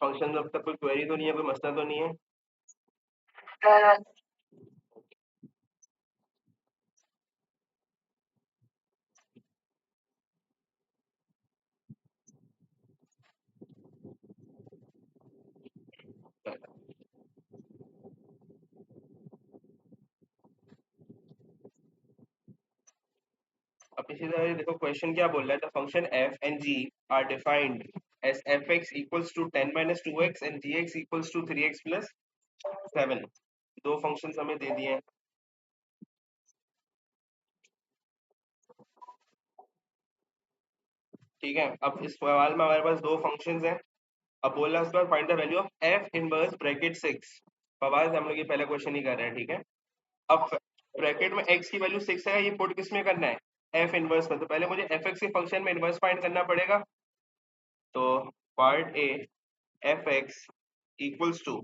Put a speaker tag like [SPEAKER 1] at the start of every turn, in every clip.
[SPEAKER 1] Function में अब तक कोई क्वेरी तो नहीं है, कोई मसला तो नहीं है? अब इसी तरह देखो क्वेश्चन क्या बोल रहा है, the function f and g are defined as fx equals to 10 minus 2x and gx equals to 3x plus 7। दो फंक्शंस हमें दे दिए हैं, ठीक है। अब इस सवाल में हमारे पास दो फंक्शंस हैं। अब बोल रहा है उसके बाद find the value of f inverse bracket 6। Fawad हम लोग ये पहला क्वेश्चन ही कर रहे हैं, ठीक है। अब ब्रैकेट में x की वैल्यू 6 है, ये पुट किस में करना है, f इनवर्स में। तो पहले मुझे fx के फंक्शन में इनवर्स फाइंड करना पड़ेगा। तो part A, fx equals to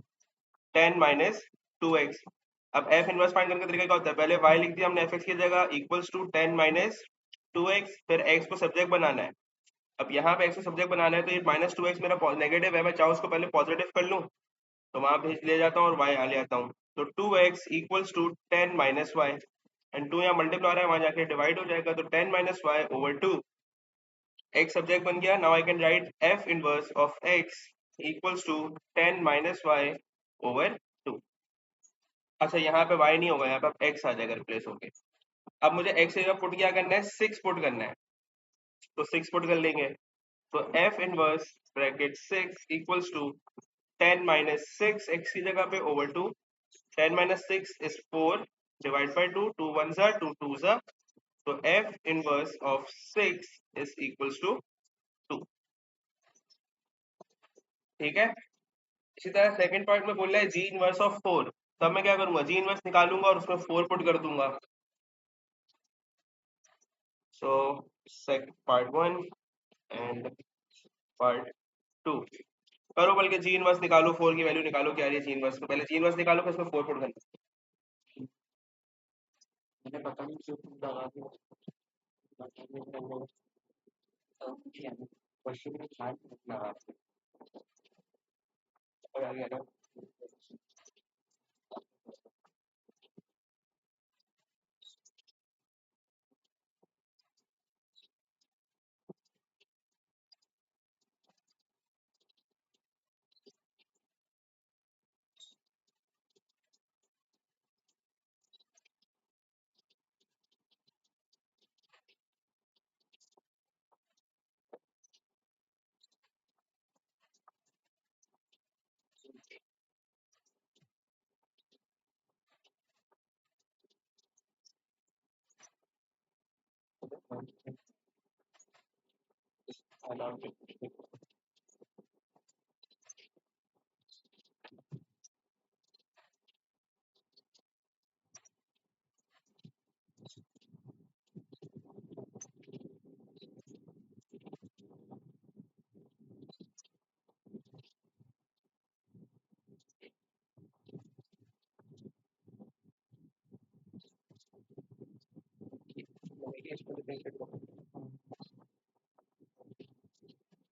[SPEAKER 1] 10 minus 2x। अब f इनवर्स फाइंड करने का तरीका क्या होता है, पहले y लिख दिया हमने fx की जगह इक्वल्स टू 10 माइनस 2x, फिर x को सब्जेक्ट बनाना है। अब यहाँ पे x को सब्जेक्ट बनाना है, तो ये माइनस 2x मेरा नेगेटिव है, मैं चाहूँ उसको पहले पॉजिटिव कर लूँ, तो वहां भेज ले जाता हूँ और y आ ले आता हूँ। तो 2x equals to 10 minus y, and 2 यहाँ मल्टीप्लाई हो रहा है, वहां जाके डिवाइड हो जाएगा, तो 10 minus y over 2। x subject बन गया। Now I can write f inverse of x equals to 10 minus y over 2। अच्छा यहाँ पे y नहीं होगा, यहाँ पे अब x आ जाएगा रिप्लेस होके। अब मुझे x की जगह पुट क्या करना है, 6 पुट करना है, तो 6 पुट कर लेंगे। तो f inverse bracket 6 equals to 10 minus 6 x की जगह पे over 2। 10 minus 6 is 4 divided by 2, 2 ones are 2 twos are, so f inverse of 6 is equals to 2, ठीक है। इसी तरह सेकंड पार्ट में बोल रहा है g इनवर्स ऑफ 4। तब मैं क्या करूंगा, g इनवर्स निकालूंगा और उसमें 4 पुट कर दूंगा। सो पार्ट 1 एंड पार्ट 2 करो, बल्कि g इनवर्स निकालो, 4 की वैल्यू निकालो क्या है g इनवर्स, तो पहले g इनवर्स निकालो फिर उसमें 4 पुट करना। मुझे पता नहीं क्यों लगा दिया, क्वेश्चन में ध्यान लगा दिया।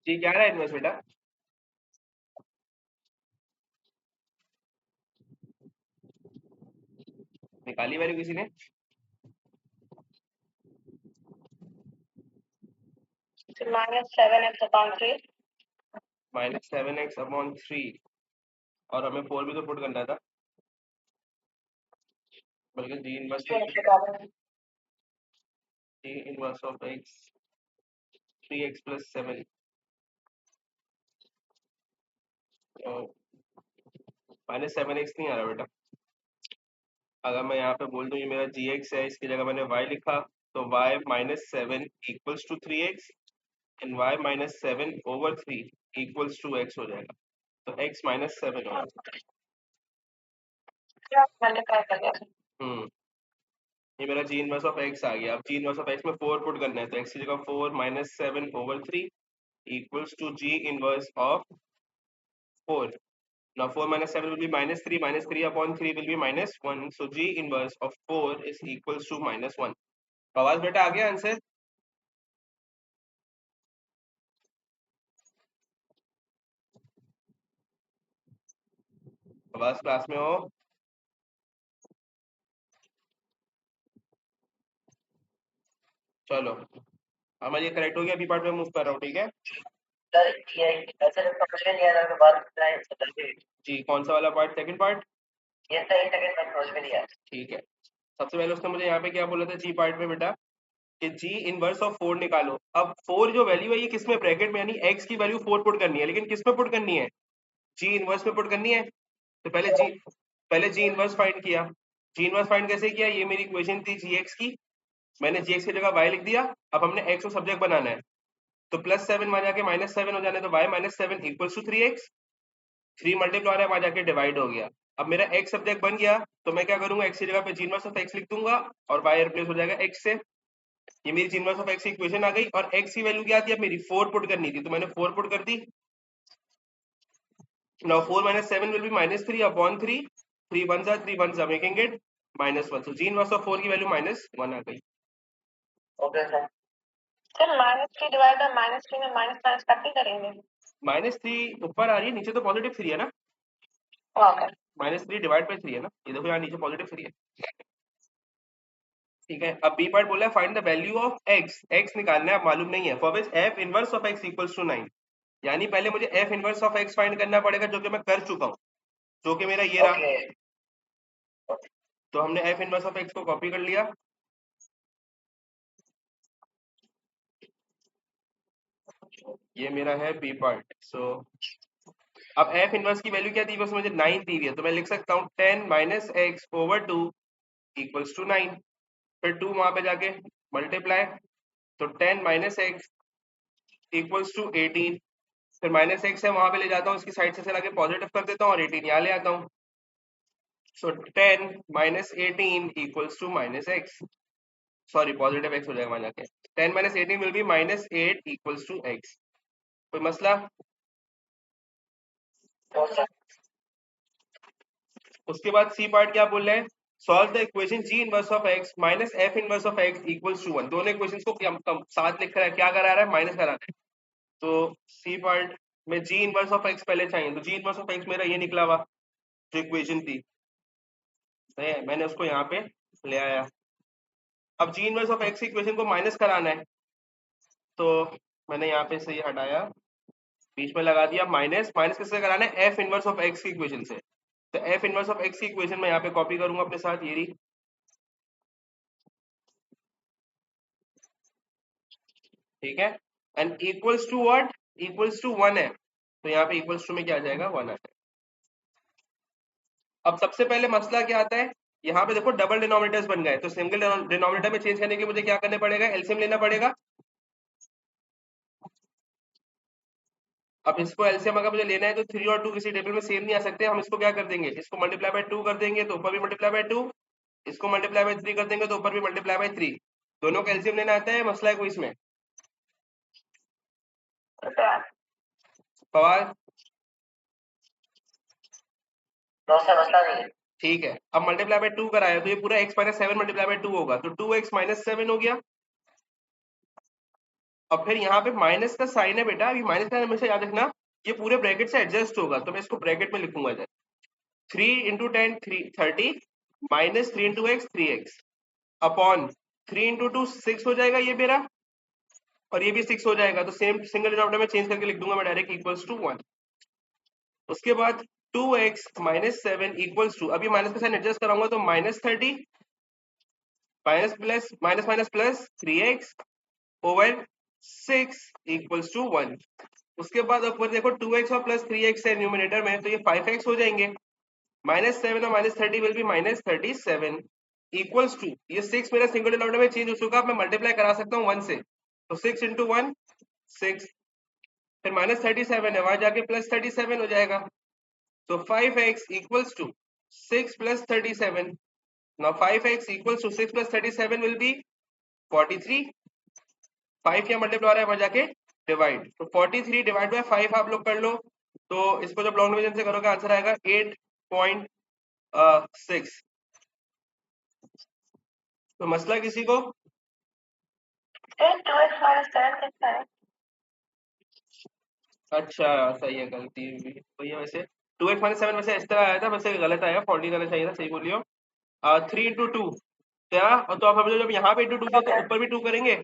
[SPEAKER 1] जी क्या रहा है इनवर्स बेटा, निकाली वैल्यू किसी ने? -7x/3 -7x/3, और हमें 4 भी तो पुट करना था, बल्कि जी inverse of x 3x + 7। -7x नहीं आ रहा बेटा। अगर मैं यहाँ पे बोल दूं ये मेरा gx है, इसकी जगह मैंने y लिखा, तो y -7 equals to 3x and y -7 over 3 equals to x हो जाएगा, तो x -7 होगा। ये मेरा g इनवर्स ऑफ x आ गया। अब g इनवर्स ऑफ x में 4 पुट करना है, तो x की जगह 4 -7 over 3 equals to g inverse of 4. Now 4 minus 7 will be -3. -3 upon 3 will be -1. So g inverse of 4 is equals to -1. Fawad बेटा आ गया आंसर? बस क्लास में हो? चलो हमारा ये करेक्ट हो गया, बी पार्ट में मूव कर रहा हूँ, ठीक है। जी कौन सा वाला पार्ट, सेकंड पार्ट? ठीक है, सबसे पहले उसने मुझे यहाँ पे क्या बोला था जी पार्ट में बेटा, कि जी इनवर्स ऑफ 4 निकालो। अब 4 जो वैल्यू है ये किसमें, ब्रैकेट में, यानी x की वैल्यू 4 पुट करनी है, लेकिन किस में पुट करनी है, जी इनवर्स में पुट करनी है। तो पहले जी इनवर्स फाइंड किया। जी इनवर्स फाइंड कैसे किया, ये मेरी इक्वेशन थी जी एक्स की, मैंने जी एक्स की जगह y लिख दिया। अब हमने x को सब्जेक्ट बनाना है, तो +7 वहां जाके -7 हो जाने, तो y -7 equals to 3x। 3 multiply वहां जाके डिवाइड हो गया। अब मेरा x सब्जेक्ट बन गया, तो मैं क्या करूंगा, x की जगह पे जी इनवर्स ऑफ x लिख दूंगा और y रिप्लेस हो जाएगा x से। ये मेरी जी इनवर्स ऑफ x की इक्वेशन आ गई, और x की वैल्यू क्या थी, अब मेरी 4 पुट करनी थी, तो मैंने 4 पुट कर दी। नाउ 4 - 7 विल बी -3 अपॉन 3, 3 1 जा 3 1 जा making it -1। So ji inverse of 4 की वैल्यू -1 आ गई। Okay sir, sir -3 divide by -3 में माइनस माइनस कट नहीं करेंगे? -3 ऊपर आ रही है, नीचे तो +3 है ना। ओके, -3 डिवाइड बाय 3 है ना, ये देखो यहाँ नीचे +3 है। ठीक है, अब बी पार्ट बोला है find the value of x, x निकालना है, अब मालूम नहीं है, for which f inverse of x equals to 9। यानी पहले मुझे f inverse of x find करना पड़ेगा, जो कि मैं कर चुका हूँ, जो कि मेरा ये रहा। तो हमने f इनवर्स ऑफ x को कॉपी कर लिया। ये मेरा है बी पार्ट। सो अब f इनवर्स की वैल्यू क्या दी, बस मुझे 9 दी हुई है, तो मैं लिख सकता हूँ 10 - x/2 इक्वल्स टू 9। फिर 2 वहां पे जाके मल्टीप्लाई, तो 10 - x इक्वल्स टू 18। फिर -x है वहां पे ले जाता हूँ, इसकी साइड से चला के पॉजिटिव कर देता हूँ और 18 यहाँ ले आता हूँ। So 10 - 18 equals to -x, sorry positive x हो जाएगा वहां जाके। 10 - 18 will be -8 equals to x। कोई मसला? उसके बाद सी पार्ट क्या बोल रहे हैं, solve the equation g inverse of x minus f inverse of x equals to 1। दोनों इक्वेशंस को साथ लिख रहा है, क्या करा रहा है, माइनस करा रहा है। तो सी पार्ट में जी इनवर्स ऑफ x पहले चाहिए, तो जी इनवर्स ऑफ x मेरा ये निकला हुआ, जो इक्वेशन थी, मैंने उसको यहाँ पे ले आया। अब जी इनवर्स ऑफ x इक्वेशन को माइनस कराना है, तो मैंने यहाँ पे से ये हटाया, बीच में लगा दिया माइनस। माइनस किससे कराना है, f इनवर्स ऑफ x की इक्वेशन से। तो f इनवर्स ऑफ x की इक्वेशन मैं यहाँ पे कॉपी करूंगा अपने साथ, ये रही। ठीक है, and equals to what, equals to 1 है, तो यहाँ पे इक्वल्स टू में क्या आ जाएगा, 1 आ जाएगा। अब सबसे पहले मसला क्या आता है, यहाँ पे देखो डबल डिनोमिनेटर्स बन गए, तो सिंगल डिनोमिनेटर में चेंज करने के लिए मुझे क्या करने पड़ेगा, एलसीएम लेना पड़ेगा। अब इसको एलसीएम अगर मुझे लेना है, तो 3 और 2 किसी टेबल में सेम नहीं आ सकते, हम इसको क्या कर देंगे, इसको मल्टीप्लाई बाय 2 कर देंगे तो ऊपर भी मल्टीप्लाई बाय 2, इसको मल्टीप्लाई बाय 3 कर देंगे तो ऊपर भी मल्टीप्लाई बाय 3। दोनों का एलसीएम लेना आता है, मसला है कोई इसमें? फवाद मसला नहीं है। ठीक है, अब मल्टीप्लाई बाय 2 कराया, तो ये पूरा x - 7 मल्टीप्लाई बाय 2 होगा, तो 2x - 7 हो गया। अब फिर यहाँ पे माइनस का साइन है बेटा, अभी माइनस का हमेशा याद रखना, ये पूरे ब्रैकेट से एडजस्ट होगा, तो मैं इसको ब्रैकेट में लिखूंगा इधर। 3 into 10 30 minus 3 into x 3x upon 3 into 2 6 हो जाएगा ये मेरा, और ये भी 6 हो जाएगा, तो सेम सिंगल डिनोमिनेटर में चेंज करके लिख दूंगा मैं डायरेक्ट, इक्वल्स टू 1। उसके बाद 2x - 7 इक्वल्स टू, अभी माइनस का साइन एडजस्ट कराऊंगा, तो -30 minus plus minus minus plus 3x over 6 equals to 1। उसके बाद ऊपर देखो 2x और प्लस 3x है न्यूमिनेटर में, तो ये 5x हो जाएंगे। -7 और -30 विल बी -37 इक्वल्स टू, ये 6 मेरा सिंगल डिनोमिनेटर में चेंज हो चुका, अब मैं मल्टीप्लाई करा सकता हूँ 1 से, तो 6 इंटू 1 6, फिर -37 है, वहां जाके +37 हो जाएगा, तो 5x equals to 6 + 37। Now 5x equals to 6 + 37 will be 43। 5 क्या मल्टीप्लाई हो रहा है, वहां जाके डिवाइड, तो 43 डिवाइड बाय 5 आप लोग कर लो, तो इसको जब लॉन्ग डिवीजन से करोगे आंसर आएगा 8.6। तो मसला किसी को, 2x - 7 कितना है? अच्छा सही है, गलती हुई वही है वैसे। 2x माइनस 7 वैसे इस तरह आया था, वैसे गलत आया, 14 आना चाहिए था, सही बोलियो। 3 इंटू टू क्या, तो आप समझो जब यहाँ पे इंटू टू किया तो ऊपर भी 2 करेंगे,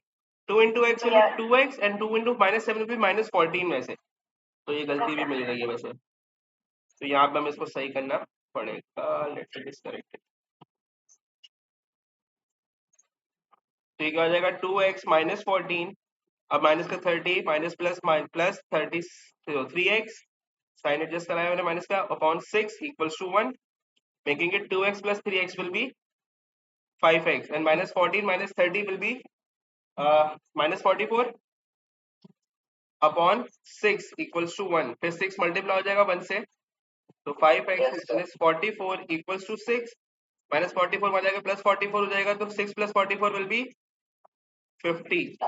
[SPEAKER 1] 2 into x will be 2x and 2 into minus 7 will be minus 14 वैसे, तो ये गलती भी मिल रही है वैसे, तो यहाँ पे हमें इसको सही करना पड़ेगा। Let's get correct. तो ये क्या हो जाएगा, 2x माइनस 14, अब माइनस का 30 minus plus plus 30 3x, sign adjust कराया मैंने माइनस का, upon 6 equals to 1, making it 2x plus 3x will be 5x and minus 14 minus 30 will be minus 44 upon 6 equals to 1, फिर 6 मल्टीप्लाई हो जाएगा 1 से, तो 5x minus 44 equals to 6, minus 44 में आ जाएगा प्लस 44 हो जाएगा, तो 6 plus 44 will be 50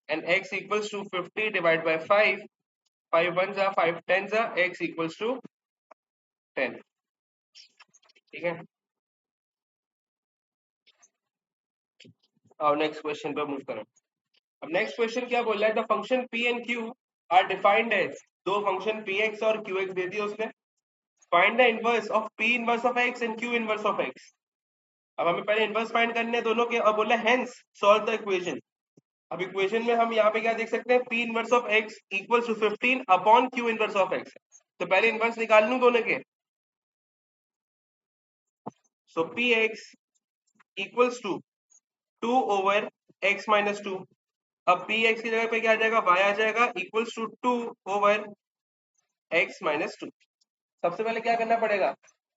[SPEAKER 1] and x equals to 50 divide by 5, 5 1 जा 5 10 जा, x इक्वल्स टू 10। ठीक है, अब नेक्स्ट क्वेश्चन पे मूव करें। अब नेक्स्ट क्वेश्चन क्या बोल रहा है, the function p and q are defined as, दो फंक्शन px और qx दे दिए उसने, find the inverse of p inverse of x and q inverse of x। अब हमें पहले इनवर्स फाइंड करने हैं दोनों के, अब बोला हेंस सॉल्व द इक्वेशन। अब इक्वेशन में हम यहाँ पे क्या देख सकते हैं, p inverse of x equals to 15 upon q inverse of x, तो पहले इनवर्स निकाल लूं दोनों के, so px equals to 2 over x minus 2, अब px की जगह पे क्या आ जाएगा, y आ जाएगा, equals to 2 over x minus 2। सबसे पहले क्या करना पड़ेगा,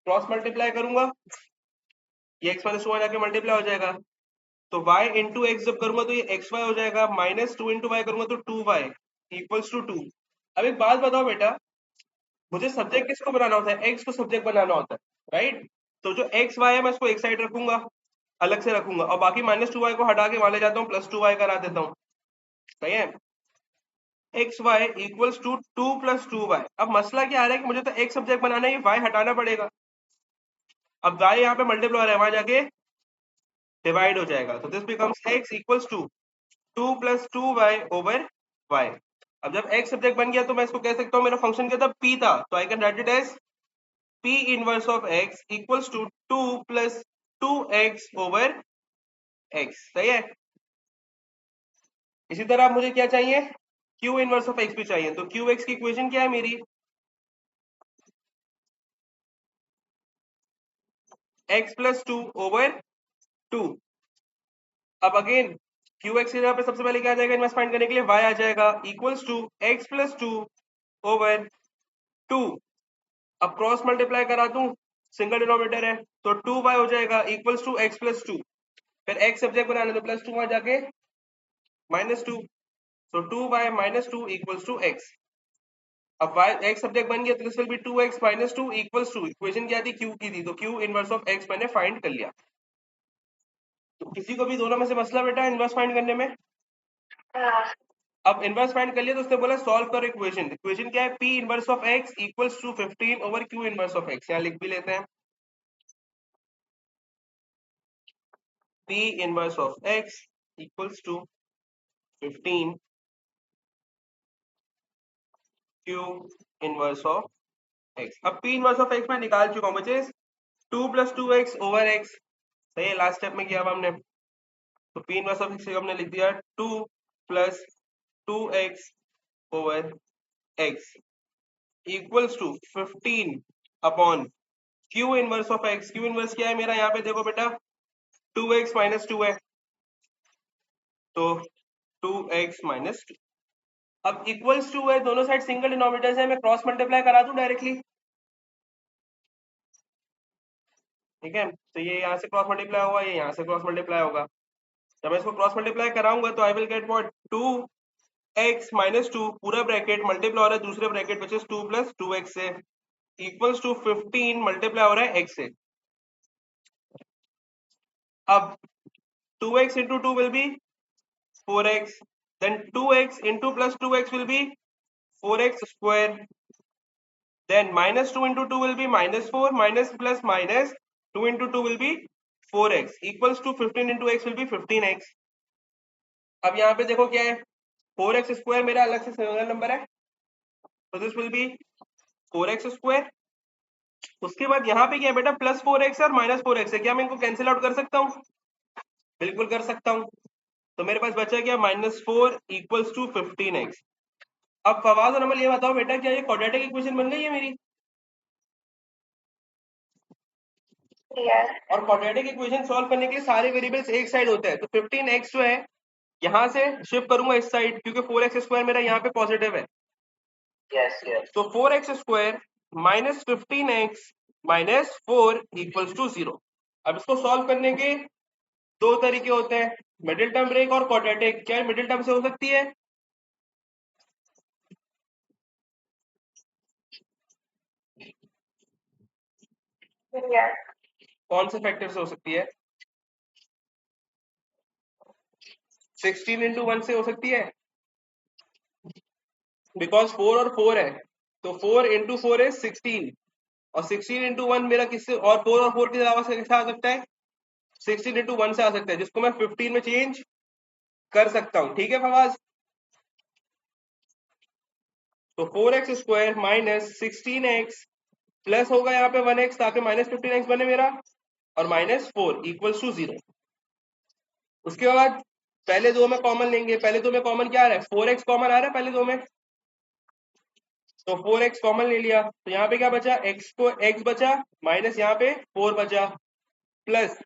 [SPEAKER 1] क्रॉस मल्टीप्लाई करूंगा, ये x माइनस 2 जाके मल्टीप्लाई हो जाएगा, तो y इंटू एक्स जब करूंगा तो ये एक्स वाई हो जाएगा, माइनस 2 इंटू वाई करूंगा तो 2y इक्वल्स टू 2। अब एक बात बताओ बेटा, मुझे सब्जेक्ट किसको बनाना होता है, एक्स को सब्जेक्ट बनाना होता है, राइट। तो जो एक्स वाई है मैं इसको एक साइड रखूंगा, अलग से रखूंगा, और बाकी माइनस 2y को हटा के वहां ले जाता हूँ, प्लस 2y करा देता हूँ, सही है। X y equals to 2 plus 2y, अब मसला क्या आ रहा है कि मुझे तो एक सब्जेक्ट बनाना है, y हटाना पड़ेगा, अब y यहाँ पे मल्टीप्लाई हो रहा है, वहां जाके डिवाइड हो जाएगा, तो this becomes x equals to 2 plus 2y over y। अब जब x सब्जेक्ट बन गया तो मैं इसको कह सकता हूँ, मेरा फंक्शन क्या था, p था, तो I can write it as p inverse of x equals to 2 plus 2x over x, सही है। इसी तरह मुझे क्या चाहिए, q इनवर्स ऑफ x भी चाहिए, तो qx की इक्वेशन क्या है मेरी, x प्लस 2 ओवर 2। अब अगेन qx की जगह पे सबसे पहले क्या आ जाएगा, इनवर्स फाइंड करने के लिए y आ जाएगा, equals to x plus 2 over 2। अब क्रॉस मल्टीप्लाई करा दूं, सिंगल डिनोमिनेटर है, तो 2y हो जाएगा, इक्वल्स टू x प्लस 2, फिर x सब्जेक्ट बनाने, तो प्लस 2 वहां जाके माइनस 2, तो 2y minus 2 equals to x। अब y x सब्जेक्ट बन गया, तो this will be 2x minus 2 equals to, equation क्या थी, q की थी, तो q इनवर्स ऑफ x मैंने फाइंड कर लिया। तो किसी को भी दोनों में से मसला बेटा इनवर्स फाइंड करने में, अब इनवर्स फाइंड कर लिया तो उसने बोला सॉल्व करो इक्वेशन, इक्वेशन क्या है, p inverse of x equals to 15 over q inverse of x, यहाँ लिख भी लेते हैं, p inverse of x equals to 15 q inverse of x। अब p इनवर्स ऑफ x मैं निकाल चुका हूँ, बचे 2 प्लस 2x ओवर x, सही है, लास्ट स्टेप में किया हमने, तो p इनवर्स ऑफ x हमने लिख दिया 2 plus 2x over x equals to 15 upon q inverse of x, q inverse क्या है मेरा, यहाँ पे देखो बेटा 2x माइनस 2 है, तो 2x माइनस 2, अब इक्वल्स टू है, दोनों साइड सिंगल डिनोमिनेटर्स है, मैं क्रॉस मल्टीप्लाई करा दूं डायरेक्टली, ठीक है, तो ये यहाँ से क्रॉस मल्टीप्लाई होगा, ये यहाँ से क्रॉस मल्टीप्लाई होगा, जब मैं इसको क्रॉस मल्टीप्लाई कराऊंगा तो I will get what, 2x minus 2 पूरा ब्रैकेट मल्टीप्लाई हो रहा है दूसरे bracket which is 2 plus 2x से, इक्वल्स टू 15 मल्टीप्लाई हो रहा है x से। अब 2x into 2 will be 4x, then 2x into plus 2x will be 4x square, then minus 2 into 2 will be minus 4, minus plus minus 2 into 2 will be 4x equals to 15 into x will be 15x। अब यहाँ पे देखो क्या है, 4x square मेरा अलग से single number है, तो this will B 4x square उसके बाद यहाँ पे क्या है बेटा, +4x और -4x है, क्या मैं इनको कैंसिल आउट कर सकता हूँ? बिल्कुल कर सकता हूँ। तो मेरे पास बचा क्या, -4 = 15x। अब फवाद और अमल ये बताओ बेटा, क्या ये क्वाड्रेटिक इक्वेशन बन गई है मेरी? और क्वाड्रेटिक इक्वेशन सॉल्व करने के लिए सारे वेरिएबल्स एक साइड होते हैं, तो 15x जो है यहाँ से शिफ्ट करूंगा इस साइड, क्योंकि 4x² मेरा यहाँ पे पॉजिटिव है। तो 4x² -15x -4 = 0। अब इसको सॉल्व करने के दो तरीके होते हैं, मिडिल टर्म ब्रेक और क्वाड्रेटिक। क्या मिडिल टर्म से हो सकती है? कौन से फैक्टर से हो सकती है? 16 × 1 से हो सकती है, बिकॉज 4 और 4 है, तो 4 × 4 is 16, और 16 × 1 मेरा किससे, और 4 और 4 के अलावा से कैसे आ सकता है? 16 × 1 से आ सकता है, जिसको मैं 15 में चेंज कर सकता हूँ। ठीक है फवाज? तो 4x² -16x प्लस होगा यहाँ पे 1x, ताकि -15x बने मेरा, और -4 = 0। उसके बाद पहले दो में कॉमन लेंगे, पहले दो में कॉमन क्या आ रहा है, 4x कॉमन आ रहा है पहले दो में, तो 4x कॉमन ले लिया, तो यहाँ पे क्या बचा, x बचा, माइनस यहाँ पे 4 बचा, प्लस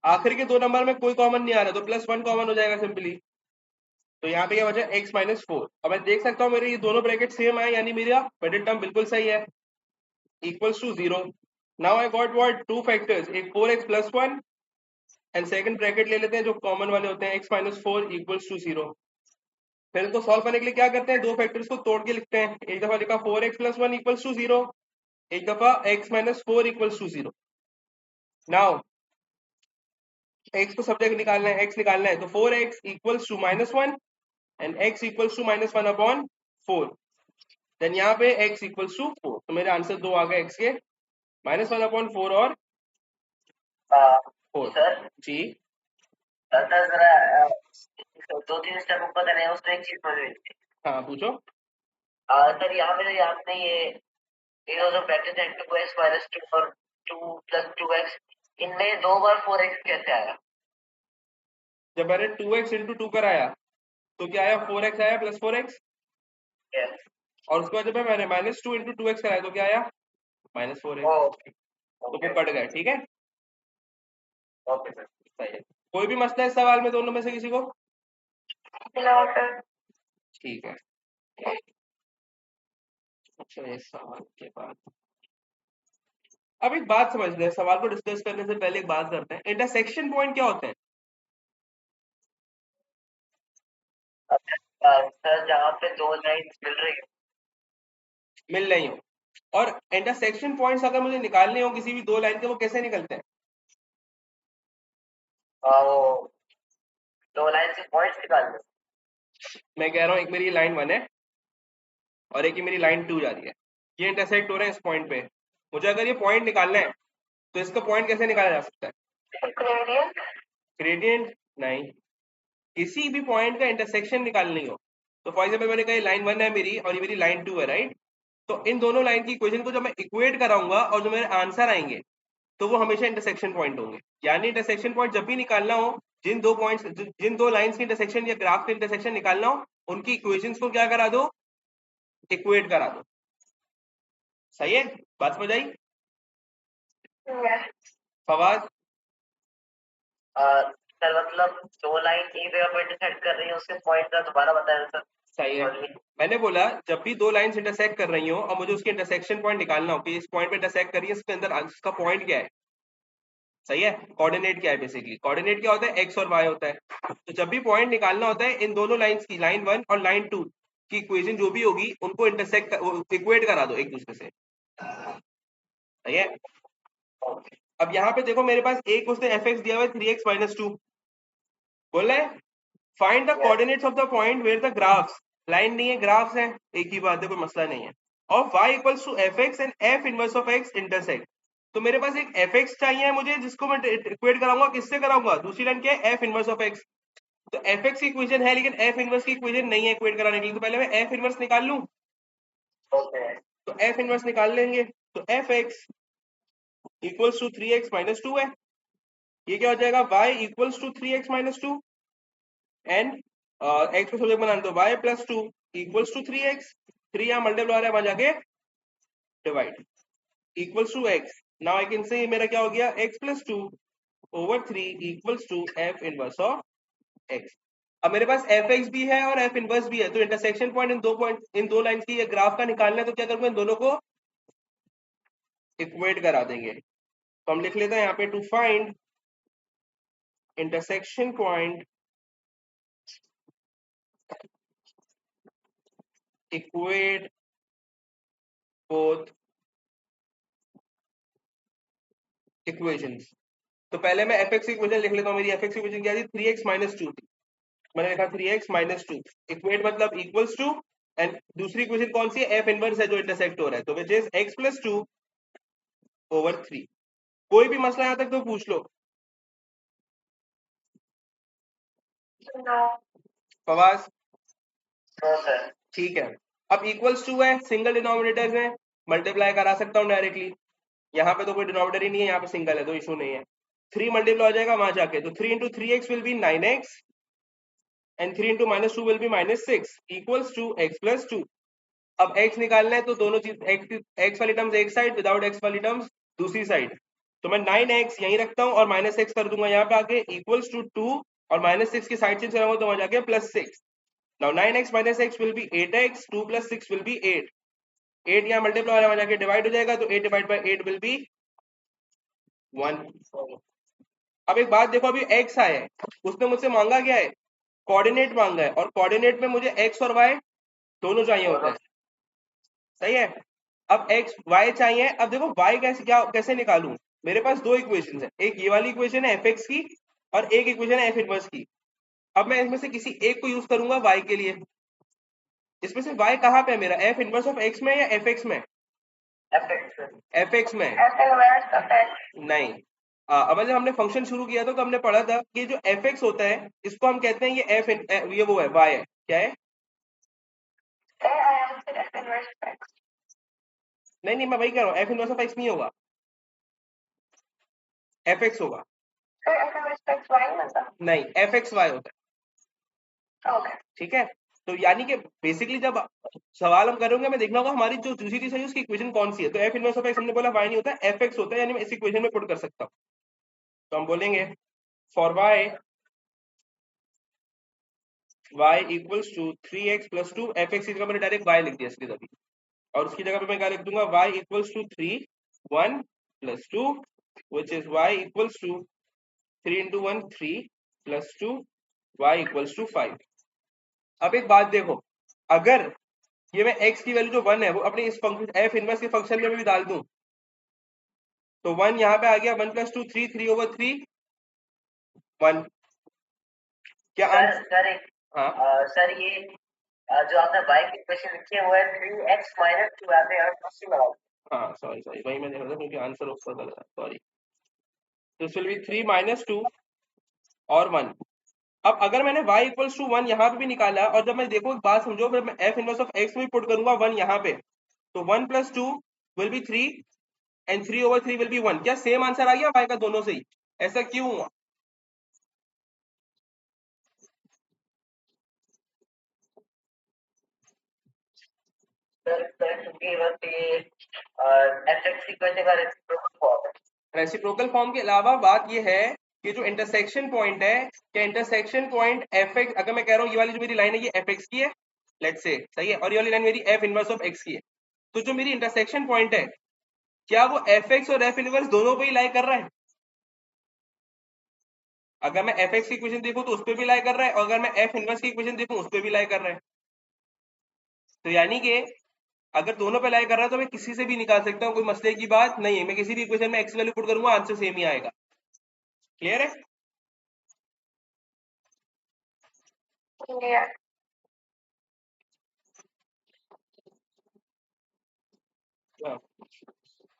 [SPEAKER 1] आखिर के दो नंबर में कोई कॉमन नहीं आ रहा, तो +1 कॉमन हो जाएगा सिंपली। तो यहाँ पे क्या बचा, x -4। अब मैं देख सकता हूँ मेरे ये दोनों ब्रैकेट सेम है, यानी मेरा मिडिल टर्म बिल्कुल सही है, = 0। Now I got what, two factors, एक 4x + 1, एंड सेकंड ब्रैकेट ले लेते हैं जो कॉमन वाले होते हैं, x -4 = 0। फिर इनको सॉल्व करने के लिए क्या करते हैं, दो फैक्टर्स को तोड़ के लिखते हैं। एक दफा लिखा 4x + 1 = 0, एक दफा x -4 = 0। नाउ x को सब जगह निकालना है, x निकालना है, तो 4x = -1 एंड x = -1/4। देन यहाँ पे x = 4, तो मेरे आंसर दो आ गए x के, -1/4 और 4।
[SPEAKER 2] सर
[SPEAKER 1] जी
[SPEAKER 2] सर जरा दो तीन स्टेप ऊपर करने हैं, उसमें एक चीज समझ में।
[SPEAKER 1] हाँ पूछो।
[SPEAKER 2] सर यहाँ पे जो आपने ये जो ब्रैकेट है 2x -2 और 2 + 2x, इनमें दो बार 4x कैसे आया?
[SPEAKER 1] जब मैंने 2x × 2 कराया तो क्या आया, 4x आया +4x,
[SPEAKER 2] Yes.
[SPEAKER 1] और उसके बाद जब मैंने -2 × 2x कराया तो क्या आया, -4x। तो वो कट गए। ठीक है,
[SPEAKER 2] ओके सर।
[SPEAKER 1] सही है। कोई भी मसला है इस सवाल में दोनों में से किसी को? ठीक है। अच्छा, इस सवाल के बाद अब एक बात समझ लें, सवाल को डिस्कस करने से पहले एक बात करते हैं, इंटरसेक्शन पॉइंट क्या होते हैं?
[SPEAKER 2] सर जहाँ पे दो लाइन्स
[SPEAKER 1] मिल रही हो, और इंटरसेक्शन पॉइंट्स अगर मुझे निकालने हो किसी भी दो लाइन के, वो कैसे निकलते हैं?
[SPEAKER 2] वो दो लाइन से पॉइंट्स निकाल दो।
[SPEAKER 1] मैं कह रहा हूँ एक मेरी लाइन 1 है और एक ही मेरी लाइन 2 जा रही है, ये इंटरसेक्ट हो रहे हैं इस पॉइंट पे। मुझे अगर ये पॉइंट निकालना है तो इसका पॉइंट कैसे निकाला जा सकता है? ग्रेडियंट नहीं, किसी भी पॉइंट का इंटरसेक्शन निकालनी हो, तो फॉर एग्जाम्पल मैंने कहा लाइन 1 है मेरी और ये मेरी लाइन 2 है, राइट? तो इन दोनों लाइन की इक्वेशन को जब मैं इक्वेट कराऊंगा और जो मेरे आंसर आएंगे तो वो हमेशा इंटरसेक्शन पॉइंट होंगे। यानी इंटरसेक्शन पॉइंट जब भी निकालना हो, जिन दो पॉइंट्स, जिन दो लाइंस की इंटरसेक्शन या ग्राफ के इंटरसेक्शन निकालना हो, उनकी इक्वेशंस को क्या करा दो, इक्वेट करा दो। सही है, बात समझ आई? फवाद
[SPEAKER 2] सर मतलब दो लाइन एक जगह पर इंटरसेक्ट कर रही है, उसके पॉइंट का दोबारा बताया सर।
[SPEAKER 1] सही है, मैंने बोला जब भी दो लाइंस इंटरसेक्ट कर रही हो और मुझे उसकी इंटरसेक्शन पॉइंट निकालना हो कि इस पॉइंट पे इंटरसेक्ट करिए, इसके अंदर इसका पॉइंट क्या है, सही है, कोऑर्डिनेट क्या है, बेसिकली कोऑर्डिनेट क्या होता है, एक्स और वाई होता है। तो जब भी पॉइंट निकालना होता है, इन दोनों लाइंस की, लाइन 1 और लाइन 2 की इक्वेशन जो भी होगी उनको इंटरसेक्ट इक्वेट करा दो एक दूसरे से। सही है। अब यहाँ पे देखो मेरे पास एक उसने fx दिया हुआ है 3x - 2, बोल रहा है find the coordinates of the point where the graphs, line नहीं है ग्राफ्स है, एक ही बात है, कोई मसला नहीं है, और y = fx and f inverse of x intersect. तो मेरे पास एक fx चाहिए मुझे, जिसको मैं इक्वेट कराऊंगा, किससे कराऊंगा, दूसरी लाइन क्या है, f इनवर्स ऑफ x। तो fx की इक्वेशन है लेकिन f इनवर्स की इक्वेशन नहीं है इक्वेट कराने के लिए, तो पहले मैं f इनवर्स निकाल लूं। तो f इनवर्स निकाल लेंगे, तो fx equals to 3x minus 2 है। ये क्या हो जाएगा, y equals to 3x minus 2 and x को सब्जेक्ट बनाने दो, y plus 2 equals to 3x। 3 यहाँ मल्टीप्लाई हो रहा है, वहां जाके divide equals to x। Now I can say मेरा क्या हो गया, x plus 2 over 3 equals to f inverse of x। अब मेरे पास एफ एक्स भी है और एफ इनवर्स भी है, तो इंटरसेक्शन पॉइंट इन दो लाइंस की ये ग्राफ का निकालना है, तो क्या करूंगा, इन दोनों को इक्वेट करा देंगे। तो हम लिख लेते हैं यहाँ पे, to find intersection point equate both equations. तो पहले मैं एफ एक्स की इक्वेशन लिख लेता हूँ। मेरी एफ एक्स की इक्वेशन क्या थी, 3x माइनस 2 थी। मैंने लिखा 3x माइनस 2, इक्वेट मतलब इक्वल्स टू, एंड दूसरी इक्वेशन कौन सी है, एफ इनवर्स है जो इंटरसेक्ट हो रहा है, तो which is x plus 2 over 3। कोई भी मसला यहाँ तक तो पूछ लो। फवाज, ठीक है। अब इक्वल्स टू है, सिंगल डिनोमिनेटर्स है, मल्टीप्लाई करा सकता हूँ डायरेक्टली। यहाँ पे तो कोई डिनोमिनेटर ही नहीं है, यहाँ पे सिंगल है तो इशू नहीं है। 3 मल्टीप्लाई हो जाएगा वहां जाके, तो 3 into 3x will be 9x and 3 into minus 2 will be minus 6 equals to x plus 2। अब x निकालना है तो दोनों चीज x वाली टर्म्स एक साइड, विदाउट x वाली टर्म्स दूसरी साइड। तो मैं 9x यहीं रखता हूँ और माइनस 6 कर दूंगा यहाँ पे आके, इक्वल्स टू 2, और माइनस 6 की साइड चेंज कराऊंगा तो वहां जाके plus 6। Now 9x minus x will be 8x, 2 plus 6 will be 8। 8 यहाँ मल्टीप्लाई हो जाके डिवाइड हो जाएगा, तो 8 डिवाइड बाई 8 विल बी 1। अब एक बात देखो, अभी x आया है, उसने मुझसे मांगा क्या है, कोऑर्डिनेट मांगा है, और कोऑर्डिनेट में मुझे x और y दोनों चाहिए होते हैं, सही है। अब x y चाहिए, अब देखो y कैसे निकालूं। मेरे पास दो इक्वेशन है, एक ये वाली इक्वेशन है f(x) की, और एक इक्वेशन है f इनवर्स की। अब मैं इसमें से किसी एक को यूज करूंगा y के लिए। इसमें से y कहाँ पे है मेरा, f इनवर्स ऑफ x में या f(x) में, f(x) में नहीं। अब जब हमने फंक्शन शुरू किया था तो हमने पढ़ा था कि जो f(x) होता है इसको हम कहते हैं ये ये वो है, y है, क्या है, नहीं नहीं मैं वही कह रहा हूँ, f इनवर्स ऑफ x नहीं होगा, f(x) होगा, नहीं f(x) y होता है, ठीक है। तो यानी कि बेसिकली जब सवाल हम करेंगे, हमें देखना होगा हमारी जो दूसरी चीज है उसकी इक्वेशन कौन सी है। तो f इनवर्स ऑफ x हमने बोला y नहीं होता, f(x) होता है, यानी मैं इस इक्वेशन में पुट कर सकता हूँ। तो हम बोलेंगे for y equals to 3x plus 2, f(x) की जगह मैंने डायरेक्ट y लिख दिया इसकी जगह, और उसकी जगह पे मैं क्या लिख दूंगा, y equals to 3 1 plus 2 which is y equals to 3 into 1 3 plus 2 y equals to 5। अब एक बात देखो, अगर ये मैं x की वैल्यू जो 1 है वो अपने इस फंक्शन f इनवर्स के फंक्शन में भी डाल दूं, तो 1 यहाँ पे आ गया, 1 प्लस 2 3, 3 ओवर 3 1। क्या आंसर, हाँ
[SPEAKER 2] सर ये जो आपने y की इक्वेशन लिखी है वो है 3x माइनस 2, यहाँ पे प्लस लगाओ।
[SPEAKER 1] हाँ सॉरी सॉरी, वही मैं देख रहा था क्योंकि आंसर ऊपर गलत है, sorry. This will B 3 minus 2 और 1। अब अगर मैंने y इक्वल्स टू 1 यहाँ पे भी निकाला, और जब मैं देखो एक बात समझो, फिर मैं f इनवर्स ऑफ x में भी पुट करूंगा 1 यहाँ पे, तो 1 plus 2 will B 3 and 3 over 3 will be 1। क्या सेम आंसर आ गया y का दोनों से ही, ऐसा क्यों हुआ। रेसिप्रोकल फॉर्म के अलावा बात यह है कि जो इंटरसेक्शन पॉइंट है, क्या इंटरसेक्शन पॉइंट f(x), अगर मैं कह रहा हूँ ये वाली जो मेरी लाइन है ये f(x) की है, लेट्स से, सही है, और ये वाली लाइन मेरी f इनवर्स ऑफ x की है, तो जो मेरी इंटरसेक्शन पॉइंट है, क्या वो f(x) और f इनवर्स दोनों पे ही लाई कर रहा है। अगर मैं f(x) की इक्वेशन देखूं तो उस पर भी लाई कर रहा है, और अगर मैं f इनवर्स की इक्वेशन देखूं उस पर भी लाई कर रहा है। तो यानी कि अगर दोनों पे लाई कर रहा है तो मैं किसी से भी निकाल सकता हूँ, कोई मसले की बात नहीं है। मैं किसी भी इक्वेशन में x वैल्यू पुट करूंगा, आंसर सेम ही आएगा। क्लियर है। हाँ।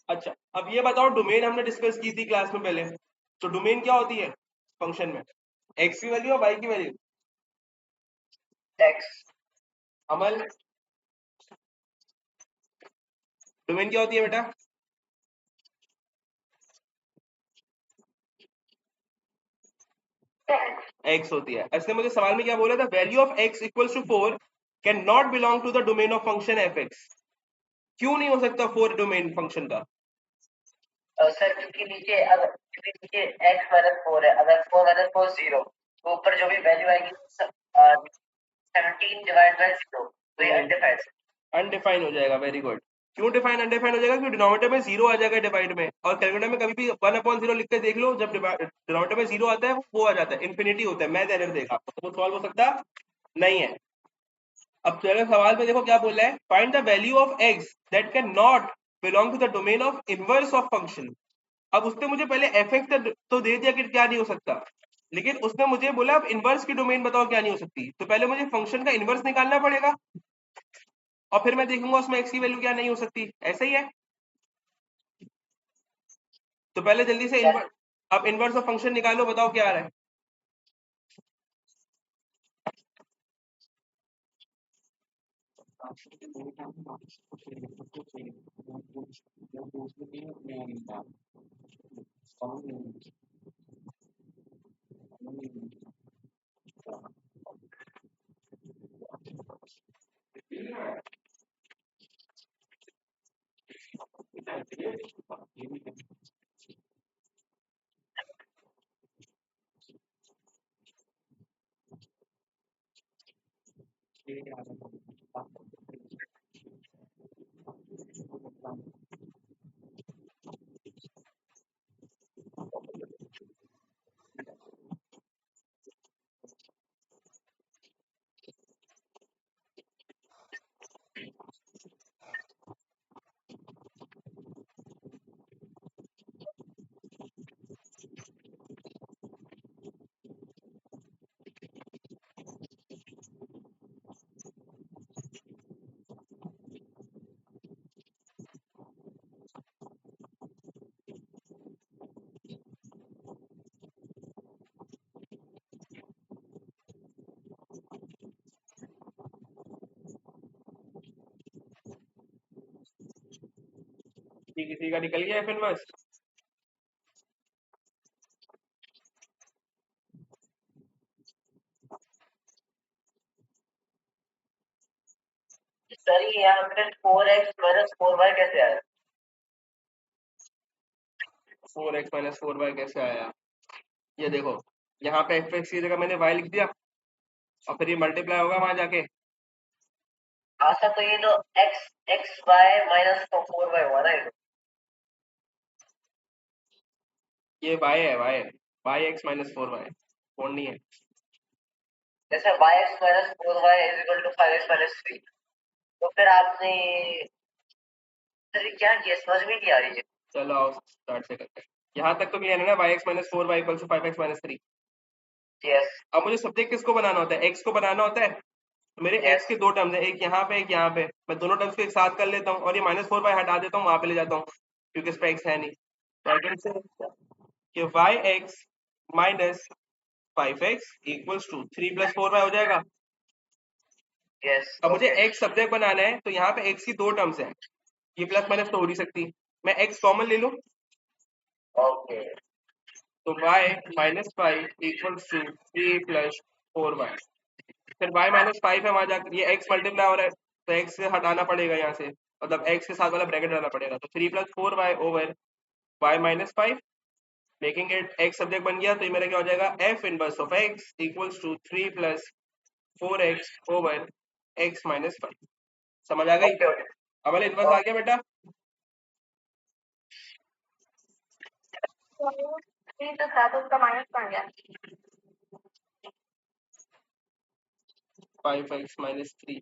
[SPEAKER 1] अच्छा, अब ये बताओ, डोमेन हमने डिस्कस की थी क्लास में पहले, तो डोमेन क्या होती है फंक्शन में, x की वैल्यू और y की वैल्यू। x अमल, डोमेन क्या होती है बेटा, x होती है। इसने मुझे सवाल में क्या बोला था, value of x equals to 4 can not belong to the domain of function f x. क्यों नहीं हो सकता 4 डोमेन फंक्शन का?
[SPEAKER 2] सर क्योंकि नीचे x माइनस 4 है, अगर 4 माइनस 4 0, तो ऊपर जो भी वैल्यू आएगी 17 डिवाइड बाय 0, तो ये अनडिफाइंड
[SPEAKER 1] अनडिफाइन हो जाएगा। Very good. क्यों डिफाइन अनडिफाइन हो जाएगा? क्योंकि डिनोमिनेटर में जीरो आ जाएगा डिवाइड में, और कैलकुलेटर में कभी भी 1/0 लिख के देख लो, जब डिनोमिनेटर में जीरो आता है वो आ जाता है, इन्फिनिटी होता है, मैथ एरर देगा आपको, तो वो सॉल्व हो सकता नहीं है। अब चलो सवाल में देखो क्या बोल रहा है, find the value of x that can not belong to the domain of inverse of function. अब उसने मुझे पहले एफ एक्स तो दे दिया कि क्या नहीं हो सकता, लेकिन उसने मुझे बोला अब इनवर्स की डोमेन बताओ क्या नहीं हो सकती, तो पहले मुझे फंक्शन का इनवर्स निकालना पड़ेगा, और फिर मैं देखूंगा उसमें एक्स की वैल्यू क्या नहीं हो सकती। ऐसा ही है। तो पहले जल्दी से अब इनवर्स ऑफ फंक्शन निकालो, बताओ क्या आ रहा है। किसी का निकल गया फिर बस।
[SPEAKER 2] सर ये यहाँ पे 4x माइनस 4y कैसे आया?
[SPEAKER 1] 4x माइनस 4y कैसे आया? ये देखो, यहाँ पे एफ एक्स की जगह मैंने y लिख दिया, और फिर ये मल्टीप्लाई होगा वहां जाके।
[SPEAKER 2] आशा तो ये तो x y माइनस 4y हुआ ना,
[SPEAKER 1] ये y है, y x minus 4y, phone नहीं है।
[SPEAKER 2] जैसे yx minus 4y is equal to 5x minus 3, तो फिर आपने सर ये क्या किया, समझ में नहीं आ रही है।
[SPEAKER 1] चलो आओ स्टार्ट से करते हैं। यहाँ तक तो क्लियर है ना, y x minus 4y equal to 5x minus 3।
[SPEAKER 2] Yes
[SPEAKER 1] अब मुझे सब्जेक्ट किसको बनाना होता है, x को बनाना होता है। तो मेरे x
[SPEAKER 2] यस
[SPEAKER 1] के दो टर्म्स है, एक यहाँ पे एक यहाँ पे, मैं दोनों टर्म्स को एक साथ कर लेता हूँ, और ये माइनस 4y हटा देता हूँ, वहां पे ले जाता हूँ, क्योंकि इस पे x है नहीं। तो आई कैन से कि yx minus 5x equals to 3 plus 4y हो जाएगा।
[SPEAKER 2] यस
[SPEAKER 1] अब मुझे
[SPEAKER 2] ओके
[SPEAKER 1] x सब्जेक्ट बनाना है, तो यहाँ पे x की दो टर्म्स है, ये प्लस माइनस तो हो नहीं सकती, मैं x कॉमन ले लूं,
[SPEAKER 2] ओके
[SPEAKER 1] तो y minus 5 equals to 3 plus 4y। फिर y माइनस 5 है, वहां जाकर ये x मल्टीप्लाई हो रहा है, तो x से हटाना पड़ेगा यहाँ से, मतलब x के साथ वाला ब्रैकेट डालना पड़ेगा, तो 3 plus 4y over y minus 5, making it x subject बन गया। तो ये मेरा क्या हो जाएगा, f inverse of x equals to 3 plus 4x over x minus 5। समझ आ गई?
[SPEAKER 2] ओके ओके
[SPEAKER 1] अब वाला इनवर्स आ गया बेटा।
[SPEAKER 2] तो था तो उसका माइनस बन गया।
[SPEAKER 1] 5x minus 3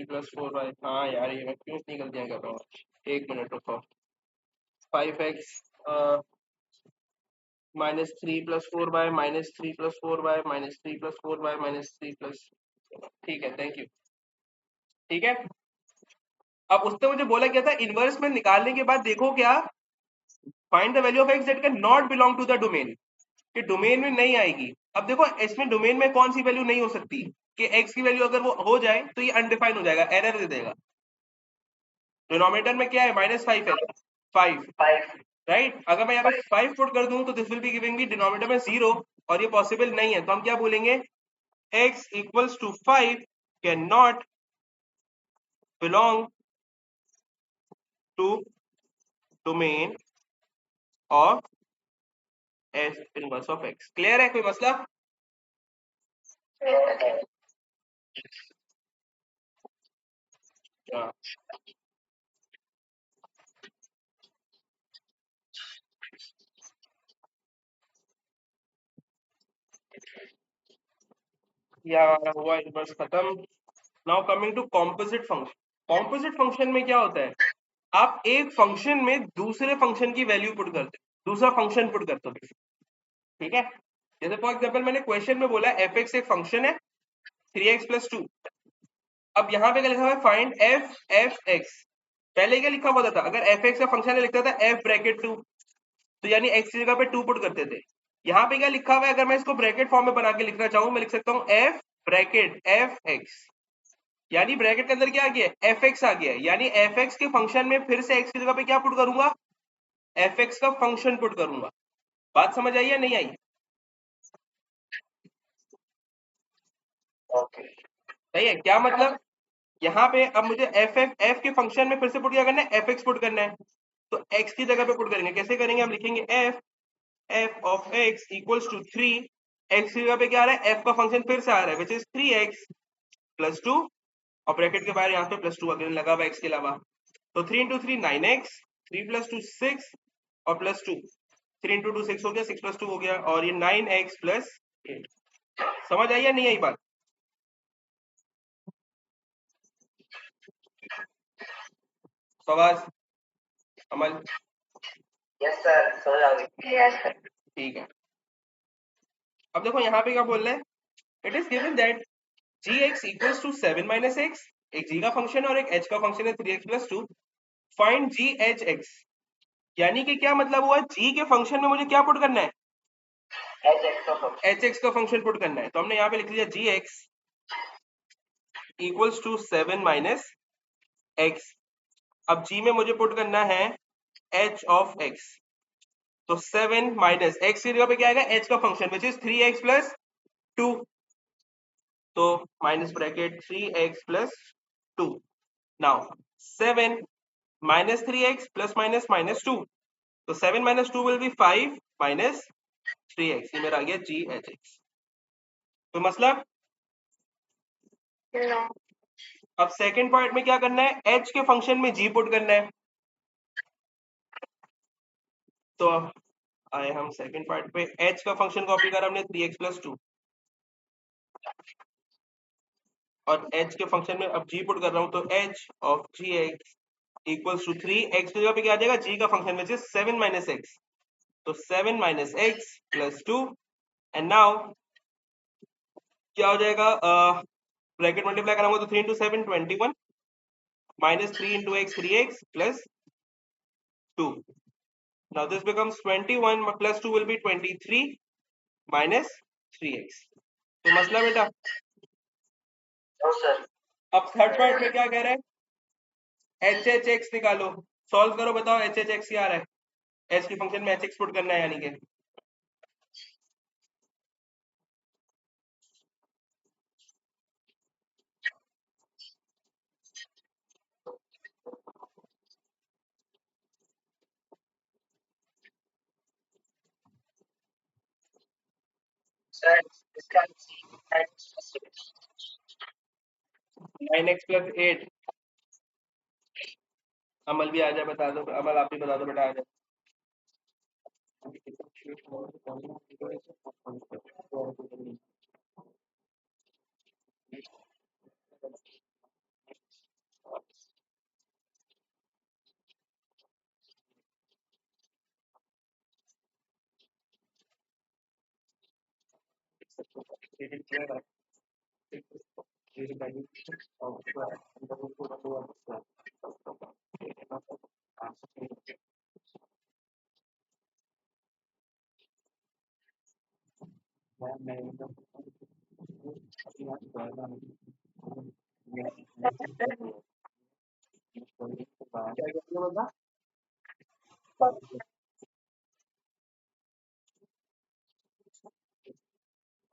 [SPEAKER 1] plus 4y। हाँ यार, ये मैं क्यों इतनी गलतियां कर रहा हूँ, एक मिनट रुको। 5x minus 3 plus 4y minus 3 plus 4y minus 3 plus 4y minus 3 plus, ठीक है, थैंक यू। ठीक है, अब उसने मुझे बोला क्या था, इनवर्स में निकालने के बाद देखो क्या, find the value of x that can not belong to the domain, कि डोमेन में नहीं आएगी। अब देखो इसमें डोमेन में कौन सी वैल्यू नहीं हो सकती, कि एक्स की वैल्यू अगर वो हो जाए तो ये अनडिफाइन हो जाएगा, एरर दे देगा। डिनोमिनेटर में क्या है, -5 है, 5,
[SPEAKER 2] 5
[SPEAKER 1] राइट। अगर मैं यहाँ पे 5 पुट कर दूं तो this will be giving me denominator में 0 और ये पॉसिबल नहीं है, तो हम क्या बोलेंगे, x equals to 5 can not belong to domain of s inverse of x। Clear है, कोई मसला? हाँ। या हुआ इनवर्स खत्म। Now coming to composite function. Composite function में क्या होता है, आप एक फंक्शन में दूसरे फंक्शन की वैल्यू पुट करते हो, दूसरा फंक्शन पुट करते हो, ठीक है। जैसे फॉर एग्जाम्पल मैंने क्वेश्चन में बोला एफ एक्स एक फंक्शन है 3x+2। अब यहाँ पे क्या लिखा हुआ है, फाइंड एफ एफ एक्स। पहले क्या लिखा हुआ था, अगर एफ एक्स का फंक्शन लिखता था एफ ब्रैकेट 2, तो यानी एक्स की जगह पे 2 पुट करते थे। यहाँ पे क्या लिखा हुआ है, अगर मैं इसको ब्रैकेट फॉर्म में बना के लिखना चाहूँ, मैं लिख सकता हूँ एफ ब्रैकेट एफ एक्स, यानी ब्रैकेट के अंदर क्या आ गया, एफ एक्स आ गया, यानी एफ एक्स के फंक्शन में फिर से एक्स की जगह पे क्या पुट करूंगा, एफ एक्स का फंक्शन पुट करूंगा। बात समझ आई या नहीं आई?
[SPEAKER 2] ओके।
[SPEAKER 1] सही है, क्या मतलब, यहाँ पे अब मुझे एफ के फंक्शन में फिर से पुट क्या करना है, एफ एक्स पुट करना है, तो एक्स की जगह पे पुट करेंगे। कैसे करेंगे, हम लिखेंगे f f of x equals to 3। X की जगह पे क्या आ रहा है, एफ का फंक्शन फिर से आ रहा है विच इज 3x+2, और ब्रैकेट के बाहर यहाँ पे +2 अगर लगा हुआ एक्स के अलावा, तो 3 × 3 9x, 3+2 6 और +2, 3 × 2 6 हो गया, 6+2 हो गया, और ये 9x+8। समझ आई या नहीं आई बात? फवाज, अमल,
[SPEAKER 2] यस सर, समझ आ गई। Yes sir.
[SPEAKER 1] ठीक है। अब देखो यहाँ पे क्या बोल रहे हैं, it is given that g x equals to 7 - x, एक जी का फंक्शन और एक एच का फंक्शन है 3x+2। फाइंड जी एच एक्स, यानी कि क्या मतलब हुआ, जी के फंक्शन में मुझे क्या पुट करना है,
[SPEAKER 2] एच एक्स का फंक्शन।
[SPEAKER 1] एच एक्स का फंक्शन पुट करना है। तो हमने यहाँ पे लिख लिया जी एक्स इक्वल्स टू 7 - x। अब जी में मुझे पुट करना है एच ऑफ एक्स, तो 7 माइनस एक्स की जगह पे क्या आएगा, एच का फंक्शन विच इज 3x+2, तो minus bracket 3x+2। Now 7 - 3x plus minus -2, तो 7 - 2 विल बी 5 माइनस 3x, ये मेरा आ गया जी एच एक्स। तो मतलब
[SPEAKER 2] नो।
[SPEAKER 1] अब सेकंड पॉइंट में क्या करना है, h के फंक्शन में g पुट करना है। तो आए हम सेकंड पार्ट पे, h का फंक्शन कॉपी करा हमने 3x+2, और h के फंक्शन में अब g पुट कर रहा हूं, तो h of g x equals to 3x की जगह पे क्या आ जाएगा, g का फंक्शन विच इज 7 - x, तो 7 - x+2। एंड नाउ क्या हो जाएगा, ब्रैकेट मल्टीप्लाई कराऊंगा तो 3 × 7 21, -3 × x 3x +2। Now this becomes 21 plus 2 will be 23 minus 3x। तो मसला बेटा,
[SPEAKER 2] नो सर।
[SPEAKER 1] अब थर्ड पार्ट में क्या कह रहा है, एच एच एक्स निकालो, सॉल्व करो, बताओ एच एच एक्स क्या आ रहा है, एच की फंक्शन में एच एक्स पुट करना है, यानी कि
[SPEAKER 2] सर इसका
[SPEAKER 1] 9x+8। अमल भी आ जाए, बता दो, अमल आप भी बता दो बेटा, आ जाए। क्या कहते हो बता?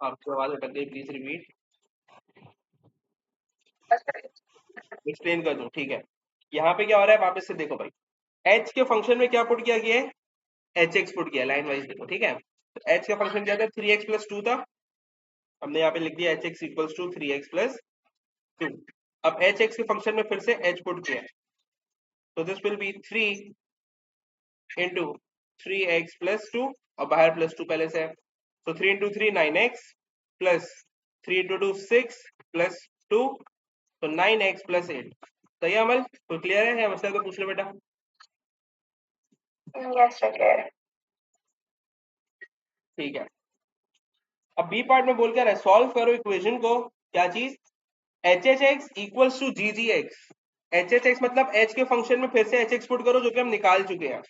[SPEAKER 1] आपकी आवाज अटक गई, प्लीज रिपीट। एक्सप्लेन कर दूं, ठीक है। यहाँ पे क्या हो रहा है, वापस से देखो भाई, एच के फंक्शन में क्या पुट किया गया है, एच एक्स पुट किया, लाइन वाइज देखो, ठीक है। तो एच का फंक्शन क्या था, 3x+2 था, हमने यहाँ पे लिख दिया H x equals to 3x+2। अब एच एक्स के फंक्शन में फिर से एच पुट किया, तो this will B 3 into 3x+2, और बाहर +2 पहले से है, तो 3 into 3 9x, plus 3 into 2 6 plus 2, तो 9x+8। सही है अमल, तो क्लियर है, या मसला तो पूछ लो बेटा।
[SPEAKER 2] Yes sir.
[SPEAKER 1] ठीक है। अब बी पार्ट में बोल क्या रहा है, सॉल्व करो इक्वेशन को, क्या चीज, h h x equals to g g x. H h x मतलब एच के फंक्शन में फिर से एच एक्स पुट करो, जो कि हम निकाल चुके हैं,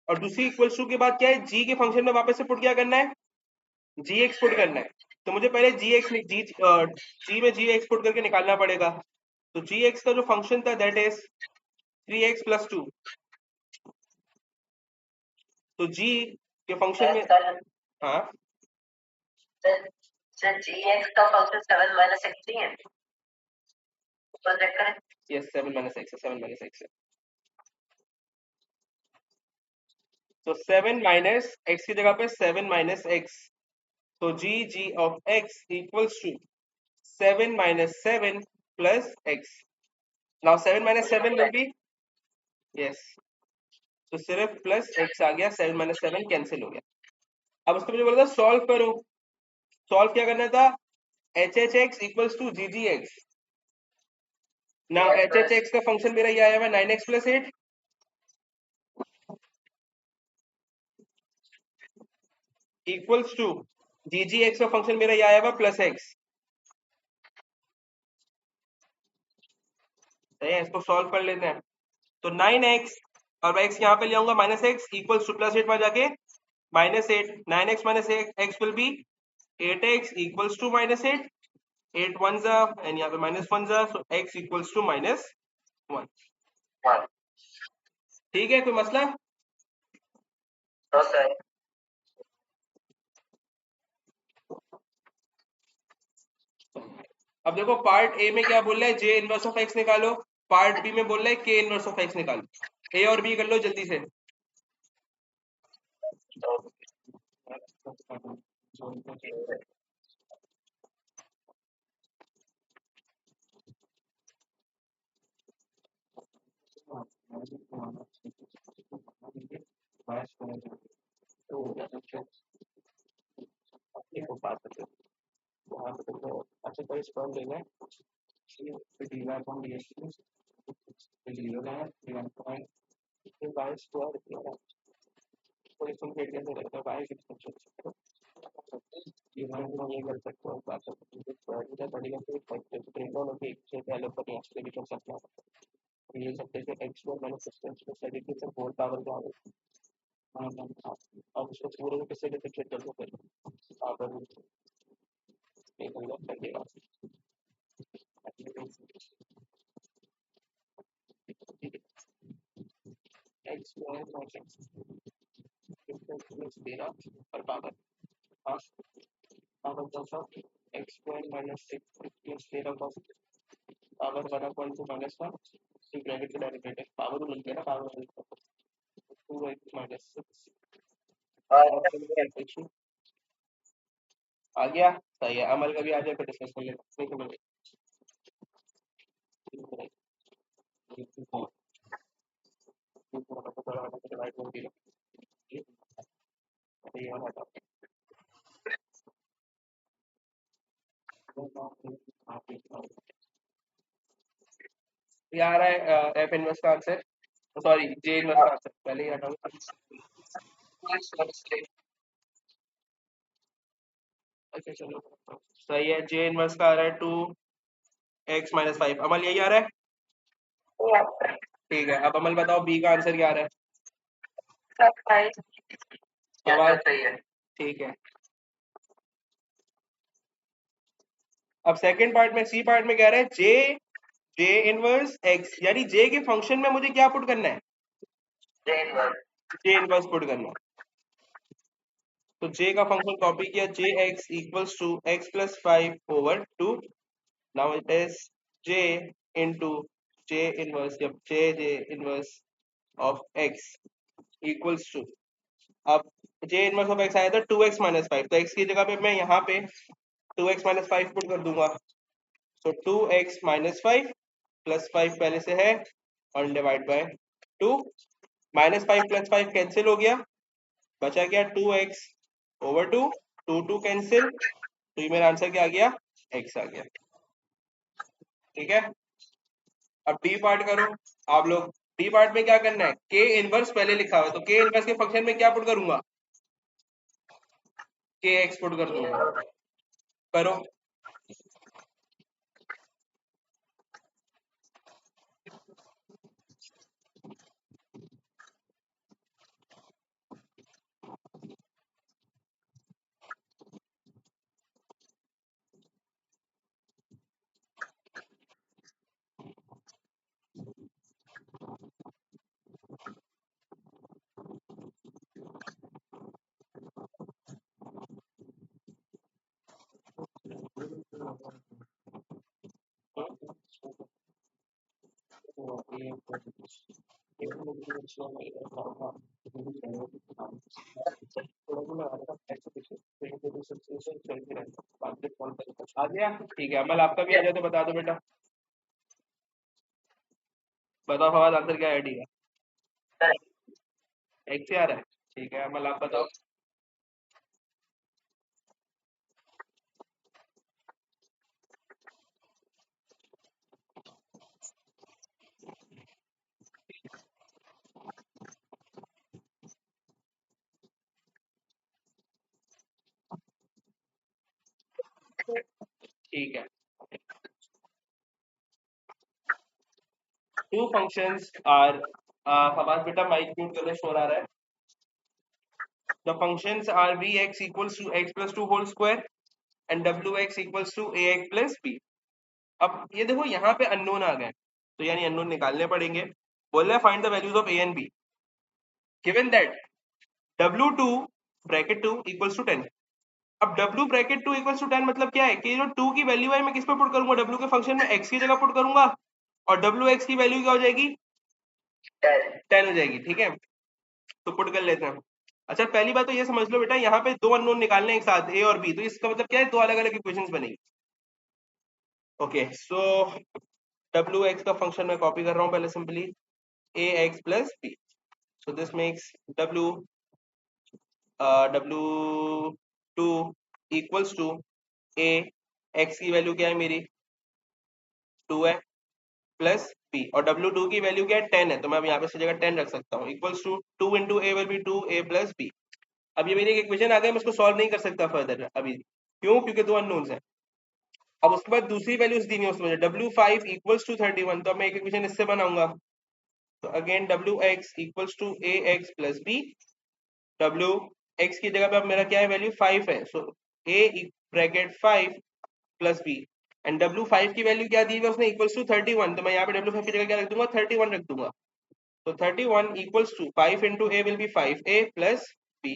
[SPEAKER 1] और दूसरी इक्वल्स टू के बाद क्या है, जी के फंक्शन में वापस से पुट क्या करना है, जी एक्स पुट करना है। तो मुझे पहले जी में जी एक्स पुट करके निकालना पड़ेगा। तो जी एक्स का जो फंक्शन था दैट इज 3x+2। तो जी के फंक्शन में, हाँ
[SPEAKER 2] सर जी एक्स का फंक्शन 7 - x है, तो चेक करें।
[SPEAKER 1] यस 7 - x है, 7 - x है। तो 7 - x की जगह पे 7 - x, तो G of x equals to 7 - 7 plus x। Now 7 - 7 will be, yes, तो सिर्फ प्लस x आ गया, 7 - 7 कैंसिल हो गया। अब उसको मुझे बोला था सॉल्व करो, सॉल्व क्या करना था, h h x equals to g g x. Now h h x का फंक्शन मेरा ये आया हुआ 9x+8 equals to g g x का फंक्शन मेरा ये आया हुआ +x। सही है, इसको सॉल्व कर लेते हैं। तो 9x, और मैं x यहाँ पे ले आऊंगा -x इक्वल्स टू +8 में जाके -8, 9x - x will be 8x equals to -8, 8 1 जा, एंड यहाँ पे -1 जा, सो x इक्वल्स टू -1। ठीक है, कोई मसला।
[SPEAKER 2] तो सर
[SPEAKER 1] अब देखो पार्ट ए में क्या बोल रहा है, जे इनवर्स ऑफ एक्स निकालो, पार्ट बी में बोल रहा है के इनवर्स ऑफ एक्स निकालो। ए और बी कर लो जल्दी से। अच्छा कोई स्पर्म लेना है, कोई तुम खेल कैसे करते हो भाई, ये कर सकते हो, बात कर सकते हो, बढ़िया से दोनों के एक से पहले ऊपर नीचे भी कर सकते हो। ये सब जैसे एक्स1 मैंने सिस्टम्स को तरीके से 4 पावर का अब उसको पूरे को किससे डिफरेंशिएट कर दो, फिर पावर एक अंदर कर देगा। एक्स वन तेरह और पावर पावर का x² - 6 + 13 का पावर 1/2 -1, फिर ब्रैकेट का डेरिवेटिव पावर मिल गया ना, पावर 2x -6 आ गया। सही है, अमल का भी आ जाए फिर डिस्कस कर लेते ये आ रहा है एफ इनवर्स का आंसर, सॉरी जे इनवर्स का आंसर पहले ही हटाओ। अच्छा चलो, सही है, जे इनवर्स का आ रहा है 2x - 5। अमल यही आ रहा है, ठीक है। अब अमल बताओ बी का आंसर क्या आ रहा है, आवाज
[SPEAKER 2] सही है।
[SPEAKER 1] ठीक है। अब सेकंड पार्ट में, सी पार्ट में कह रहा है जे इनवर्स एक्स, यानी जे के फंक्शन में मुझे क्या पुट करना है, जे इनवर्स पुट करना है। तो j का फंक्शन कॉपी किया, J X equals to X plus 5/2. Now it is j into j inverse, जब j inverse of x equals to, अब j इनवर्स ऑफ x आया था 2x माइनस 5, तो x की जगह पे मैं यहाँ पे 2x माइनस 5 पुट कर दूंगा. तो 2x माइनस 5 प्लस 5 पहले से है और divide by 2. Minus 5 plus 5 cancel हो गया, बचा क्या 2x ओवर 2. 2 कैंसिल, तो ये मेरा आंसर क्या आ गया, x आ गया. ठीक है, अब डी पार्ट करो आप लोग. डी पार्ट में क्या करना है, के इनवर्स पहले लिखा हुआ है, तो के इनवर्स के फंक्शन में क्या पुट करूंगा, के एक्स पुट कर दूंगा. करो. आ गया, ठीक है. अमल आपका भी आ जाए तो बता दो बेटा. बताओ फवाद, आंसर क्या है डी का, एक्स से आ रहा है. ठीक है अमल, आप बताओ. ठीक है. टू फंक्शंस आर, फवाद बेटा माइक म्यूट करना, शोर आ रहा है. The functions are vx equals to x plus 2 whole square and wx equals to ax plus b. अब ये देखो यहाँ पे अननोन आ गए, तो यानी अननोन निकालने पड़ेंगे. बोल रहा है find the values of a and b given that w2 bracket 2 equals to 10. अब w ब्रैकेट 2 इक्वल्स टू 10 मतलब क्या है कि जो 2 की वैल्यू है मैं किस पे पुट करूंगा, w के फंक्शन में x की जगह पुट करूंगा और wx की वैल्यू क्या हो जाएगी, 10 हो जाएगी. ठीक है, तो पुट कर लेते हैं. अच्छा, पहली बात तो ये समझ लो बेटा, यहाँ पे दो अननोन निकालने एक साथ, ए और बी, तो इसका मतलब क्या है, दो अलग अलग इक्वेशंस बनेगी. ओके, सो डब्ल्यू एक्स का फंक्शन मैं कॉपी कर रहा हूँ पहले simply, A X plus B. So this makes W W two equals to A, X की वैल्यू क्या है मेरी 2 है, प्लस बी, और W2 की वैल्यू क्या है 10 है, तो मैं अब यहाँ पे इस जगह 10 रख सकता हूँ. Equals to 2 into a will be 2a plus b. अब ये मेरी एक इक्वेशन आ गई, मैं इसको सॉल्व नहीं कर सकता फर्दर अभी. क्यों, क्योंकि दो अननोन्स हैं. अब उसके बाद दूसरी वैल्यूज दी है उसमें, W5 इक्वल्स टू 31, तो अब मैं एक इक्वेशन इससे बनाऊंगा. तो again WX equals to AX plus B. WX की जगह पे अब मेरा क्या है, वैल्यू 5 है, सो A bracket 5 plus B. And W5 की वैल्यू क्या दी है उसने, इक्वल्स टू 31, तो मैं यहाँ पे W5 की जगह क्या रख दूंगा, 31 रख दूंगा. तो 31 equals to 5 into a will be 5a plus b.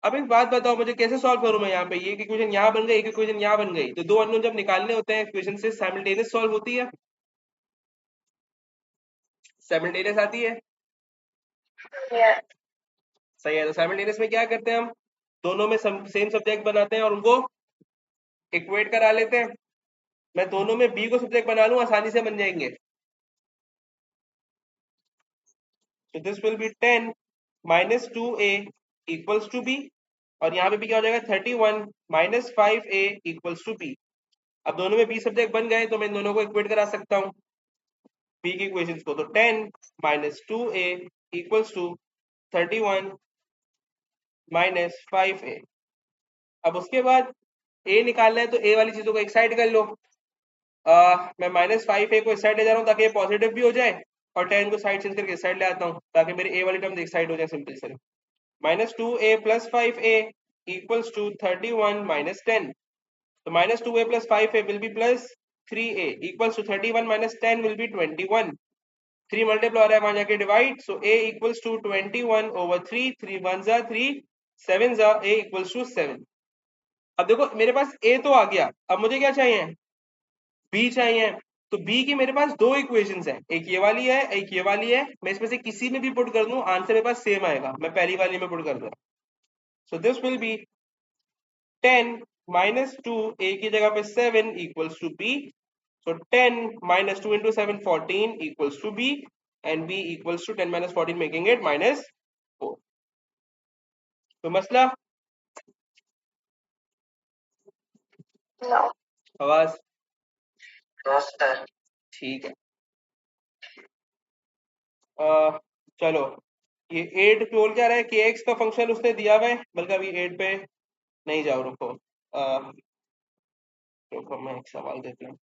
[SPEAKER 1] अब एक बात बताओ मुझे, कैसे सॉल्व करूं मैं, यहाँ पे ये इक्वेशन यहाँ बन गई, एक इक्वेशन यहाँ बन गई, तो दो अननोन जब निकालने होते हैं इक्वेशन से, साइमल्टेनियस सॉल्व होती है, साइमल्टेनियस आती है. सही है, तो साइमल्टेनियस में क्या करते हैं हम, दोनों में सेम सब्जेक्ट बनाते हैं और उनको इक्वेट करा लेते हैं. मैं दोनों में बी को सब्जेक्ट बना लूं, आसानी से बन जाएंगे. तो this will be 10 minus 2a equals to b, और यहाँ पे भी क्या हो जाएगा 31 minus 5a equals to b. अब दोनों में बी सब्जेक्ट बन गए, तो मैं इन दोनों को इक्वेट करा सकता हूँ बी की इक्वेशंस को. तो 10 minus 2a equals to 31 minus 5a. अब उसके बाद a निकालना है, तो a वाली चीजों को एक साइड कर लो. मैं माइनस 5a को इस साइड ले जा रहा हूँ ताकि ये पॉजिटिव भी हो जाए, और 10 को साइड चेंज करके इस साइड ले आता हूँ ताकि मेरी a वाली टर्म एक साइड हो जाए, सिंपल से. Minus 2a plus 5a equals to 31 minus 10. तो minus 2a plus 5a will be plus 3a equals to 31 minus 10 will be 21. 3 multiply हो रहा है वहां जाके divide, so a equals to 21 over 3, 3 1 जा 3 7 जा a इक्वल्स टू 7। अब देखो मेरे पास a तो आ गया, अब मुझे क्या चाहिए, b चाहिए। तो b की मेरे पास दो इक्वेशंस हैं, एक ये वाली है एक ये वाली है, मैं इसमें से किसी में भी पुट कर दूं आंसर मेरे पास सेम आएगा, मैं पहली वाली में पुट कर दूं। So this will be 10 minus 2 a की जगह पे 7 equals to b। So 10 minus 2 into 7, 14 equals to b, and b equals to 10 minus 14, making it minus 4। तो मसला
[SPEAKER 2] No.
[SPEAKER 1] आवाज
[SPEAKER 2] No, sir.
[SPEAKER 1] ठीक है। चलो, ये 8 क्लोर क्या रहा है, के एक्स का फंक्शन उसने दिया हुआ है, बल्कि अभी 8 पे नहीं जाओ, रुको। रुको मैं एक सवाल देता हूँ।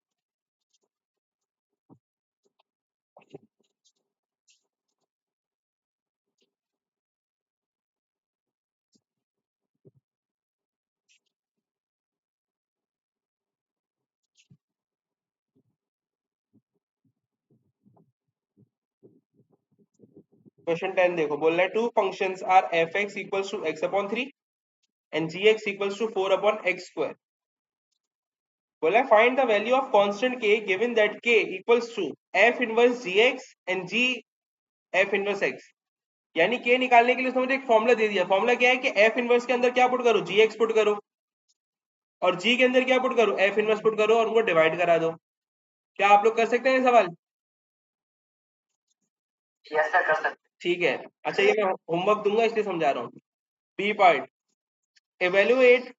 [SPEAKER 1] क्वेश्चन 10 देखो, बोल रहा है two functions are f x equals to x upon 3 and g x equals to 4 upon x square. बोला है find the value of constant k given that k equals to f inverse gx and g f inverse x। यानी k निकालने के लिए उसने मुझे एक formula दे दिया। फॉर्मूला क्या है कि f इनवर्स के अंदर क्या पुट करो, gx पुट करो, और g के अंदर क्या पुट करो, f इनवर्स पुट करो, और उनको डिवाइड करा दो। क्या आप लोग कर सकते हैं ये सवाल?
[SPEAKER 2] Yes, sir, कर सकते
[SPEAKER 1] ठीक है। अच्छा, ये मैं होमवर्क दूंगा इसलिए समझा रहा हूँ। बी पार्ट, एवेल्युएट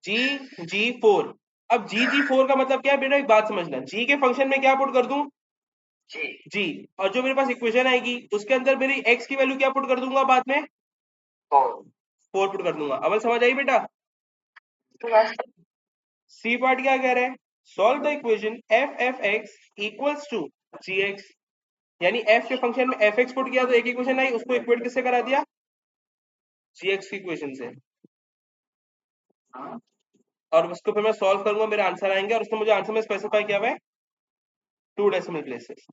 [SPEAKER 1] जी जी फोर। अब जी फोर का मतलब क्या है बेटा, एक बात समझना, जी के फंक्शन में क्या पुट कर दूं,
[SPEAKER 2] जी।
[SPEAKER 1] जी, और जो मेरे पास इक्वेशन आएगी उसके अंदर मेरी एक्स की वैल्यू क्या पुट कर दूंगा बाद में,
[SPEAKER 2] 4.
[SPEAKER 1] 4 पुट कर दूंगा। अब समझ आई बेटा?
[SPEAKER 2] Yes, sir.
[SPEAKER 1] सी पार्ट क्या कह रहा है, solve the equation f f x equals to g x. यानी एफ के फंक्शन में एफ एक्स पुट किया तो एक इक्वेशन आई, उसको इक्वेट किससे करा दिया, जी एक्स की इक्वेशन से। और उसको फिर मैं सॉल्व करूंगा, मेरे आंसर आएंगे, और उसने मुझे आंसर में स्पेसिफाई किया हुआ है 2 डेसिमल प्लेसेस।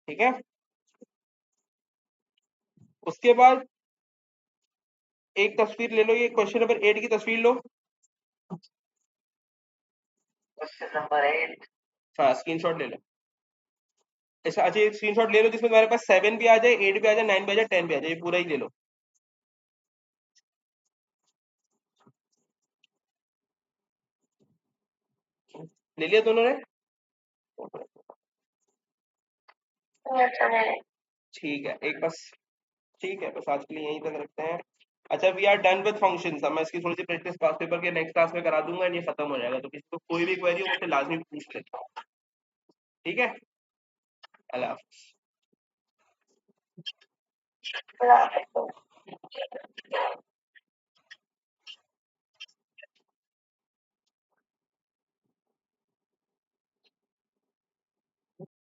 [SPEAKER 1] ठीक है। उसके बाद एक तस्वीर ले लो, ये क्वेश्चन नंबर 8 की तस्वीर लो।
[SPEAKER 2] Question number 8.
[SPEAKER 1] हाँ, स्क्रीनशॉट ले लो। अच्छा अच्छा, एक स्क्रीनशॉट ले लो जिसमें तुम्हारे पास 7 भी आ जाए, 8 भी आ जाए, 9 भी आ जाए, 10 भी आ जाए, ये पूरा ही ले लो। ले लिया दोनों ने? ठीक है, एक बस, ठीक है, बस आज के लिए यहीं तक रखते हैं। अच्छा, we are done with functions. अब मैं इसकी थोड़ी सी प्रैक्टिस पास पेपर के नेक्स्ट क्लास में करा दूंगा, ये खत्म हो जाएगा। तो किसी को कोई भी क्वेरी हो मुझसे लाजमी पूछ लेता हूँ। ठीक है, अल्लाह हाफिज।